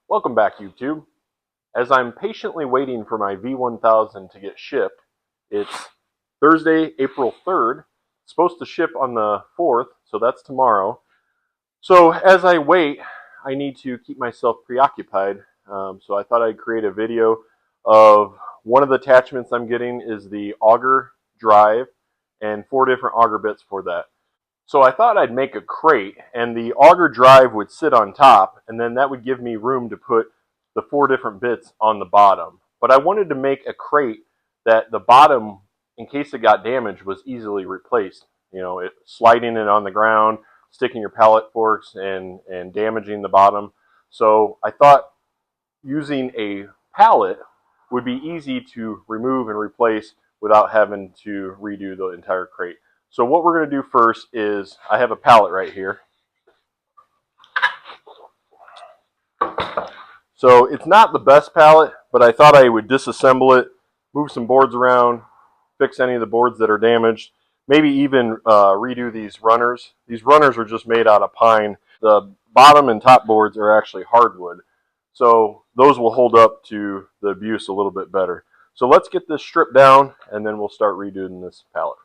Welcome back, YouTube. As I'm patiently waiting for my V1000 to get shipped, it's Thursday, April 3rd. It's supposed to ship on the 4th, so that's tomorrow. So as I wait, I need to keep myself preoccupied. So I thought I'd create a video of one of the attachments I'm getting is the Auger drive and 4 different Auger bits for that. So I thought I'd make a crate, and the Auger drive would sit on top, and then that would give me room to put the 4 different bits on the bottom. But I wanted to make a crate that the bottom, in case it got damaged, was easily replaced. You know, sliding it on the ground, sticking your pallet forks, and damaging the bottom. So I thought using a pallet would be easy to remove and replace without having to redo the entire crate. So what we're going to do first is, I have a pallet right here. So it's not the best pallet, but I thought I would disassemble it, move some boards around, fix any of the boards that are damaged, maybe even redo these runners. These runners are just made out of pine. The bottom and top boards are actually hardwood. So those will hold up to the abuse a little bit better. So let's get this stripped down, and then we'll start redoing this pallet.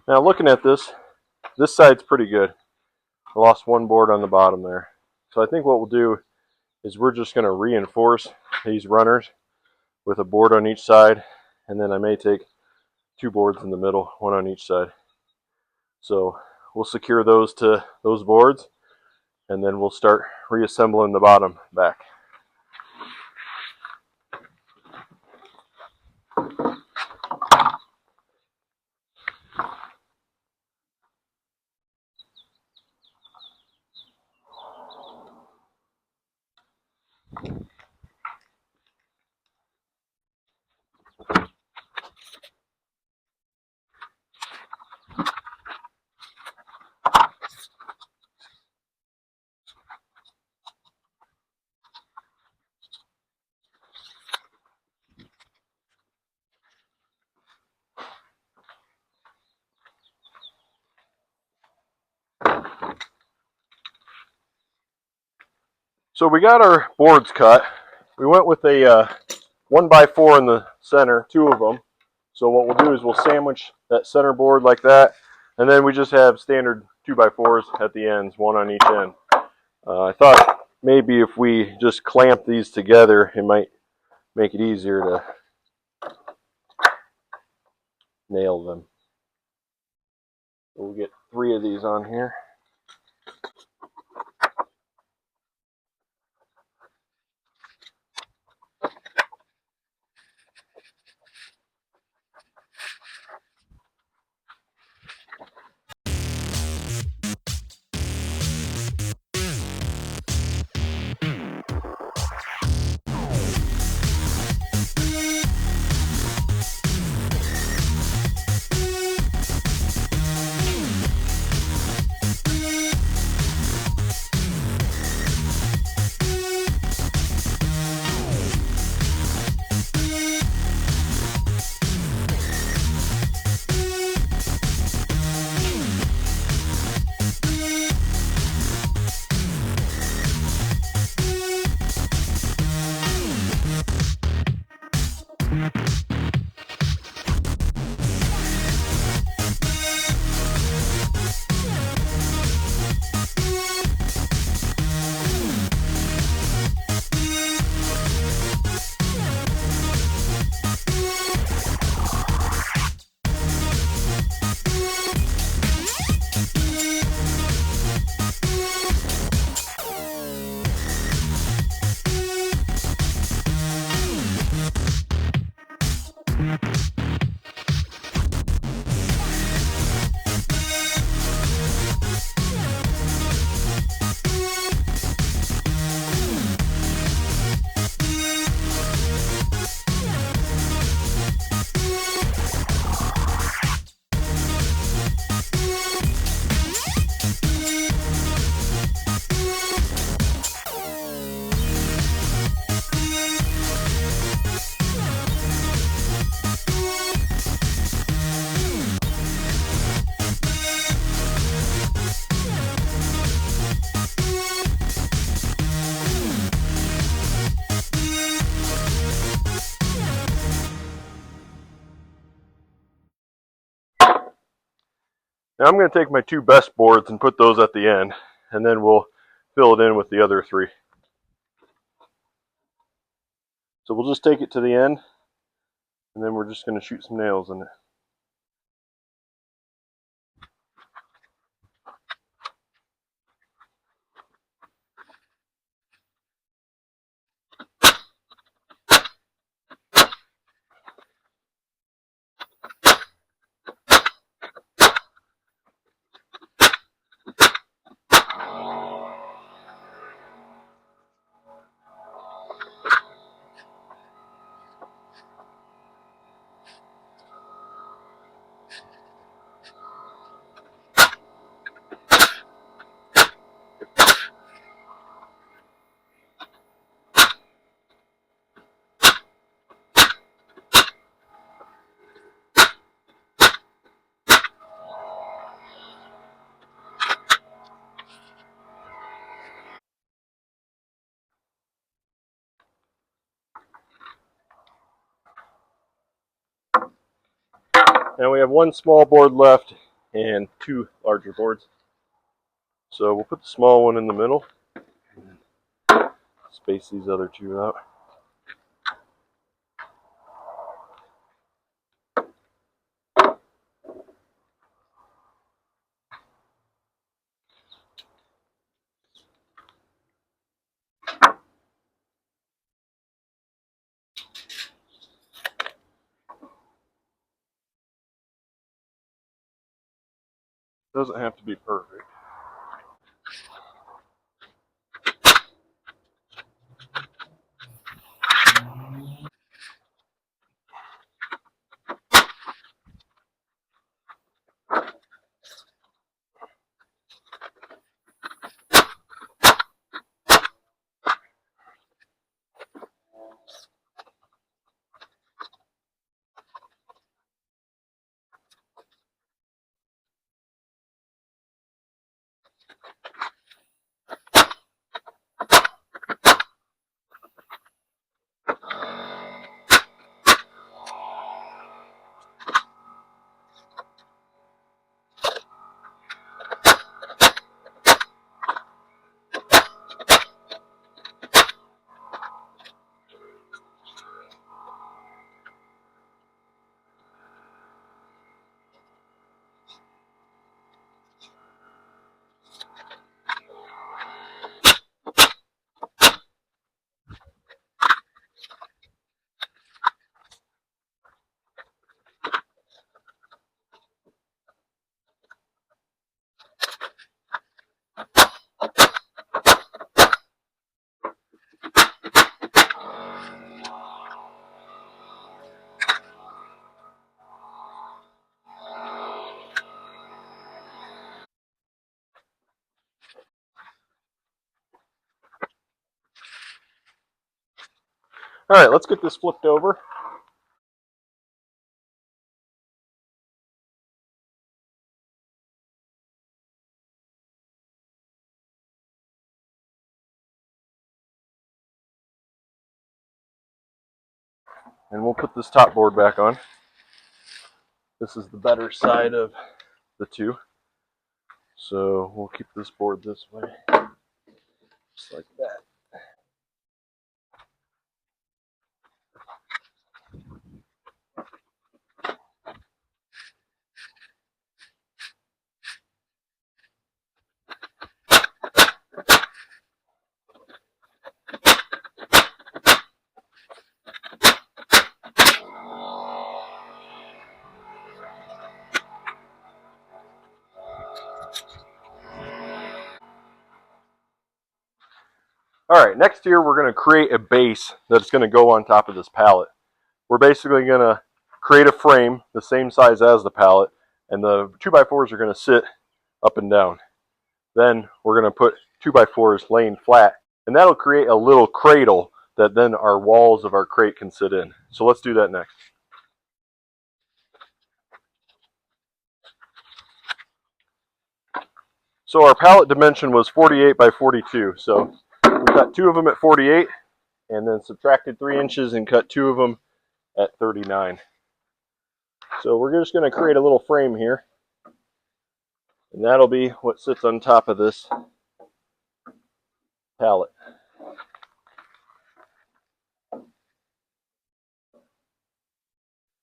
Now looking at this side's pretty good. I lost one board on the bottom there. So I think what we'll do is we're just going to reinforce these runners with a board on each side, and then I may take 2 boards in the middle, one on each side. So we'll secure those to those boards, and then we'll start reassembling the bottom back. So we got our boards cut. We went with a 1x4 in the center, 2 of them. So what we'll do is we'll sandwich that center board like that, and then we just have standard 2x4s at the ends, 1 on each end. I thought maybe if we just clamp these together, it might make it easier to nail them. So we'll get 3 of these on here. Now I'm going to take my 2 best boards and put those at the end, and then we'll fill it in with the other 3. So we'll just take it to the end, and then we're just going to shoot some nails in it. Now we have 1 small board left and 2 larger boards. So we'll put the small one in the middle, and space these other 2 out. Doesn't have to be perfect. All right, let's get this flipped over. And we'll put this top board back on. This is the better side of the two. So we'll keep this board this way, just like that. All right, next here we're going to create a base that's going to go on top of this pallet. We're basically going to create a frame the same size as the pallet, and the 2x4s are going to sit up and down. Then we're going to put 2x4s laying flat, and that'll create a little cradle that then our walls of our crate can sit in. So let's do that next. So our pallet dimension was 48 by 42. So we cut 2 of them at 48 and then subtracted 3 inches and cut 2 of them at 39. So we're just going to create a little frame here, and that'll be what sits on top of this pallet.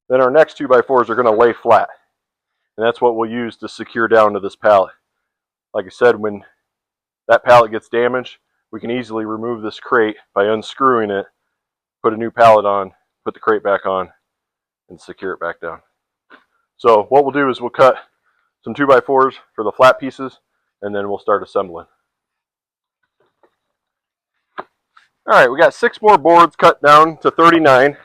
Then our next 2x4s are going to lay flat, and that's what we'll use to secure down to this pallet. Like I said, when that pallet gets damaged, we can easily remove this crate by unscrewing it, put a new pallet on, put the crate back on, and secure it back down. So what we'll do is we'll cut some 2x4s for the flat pieces, and then we'll start assembling. All right, we got 6 more boards cut down to 39.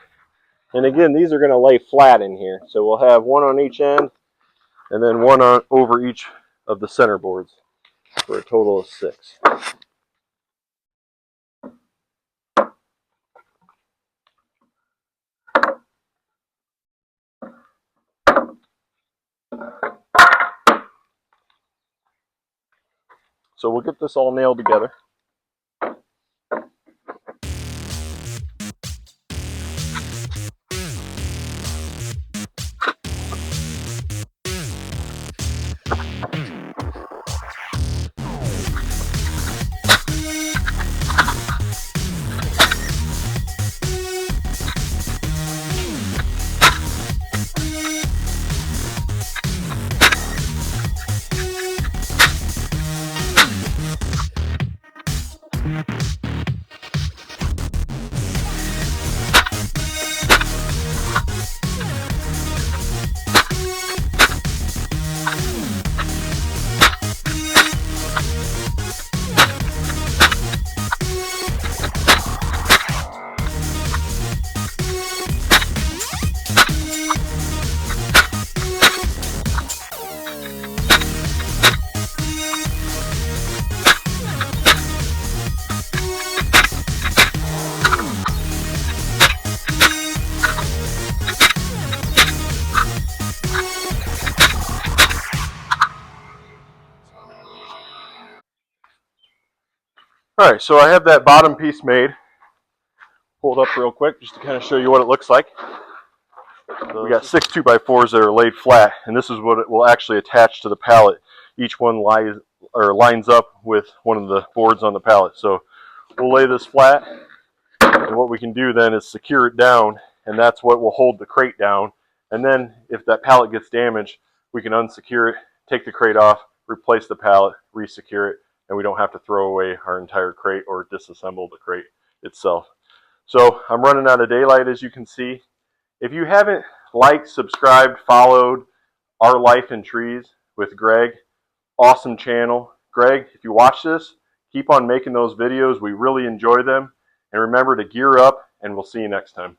And again, these are going to lay flat in here. So we'll have 1 on each end, and then 1 on over each of the center boards for a total of 6. So we'll get this all nailed together. All right, so I have that bottom piece made. Pull it up real quick just to kind of show you what it looks like. We got 6 2x4s that are laid flat, and this is what it will actually attach to the pallet. Each one lines up with one of the boards on the pallet. So we'll lay this flat, and what we can do then is secure it down, and that's what will hold the crate down. And then if that pallet gets damaged, we can unsecure it, take the crate off, replace the pallet, resecure it, and we don't have to throw away our entire crate or disassemble the crate itself. So I'm running out of daylight, as you can see. If you haven't liked, subscribed, followed Our Life in Trees with Greg, awesome channel. Greg, if you watch this, keep on making those videos. We really enjoy them. And remember to gear up, and we'll see you next time.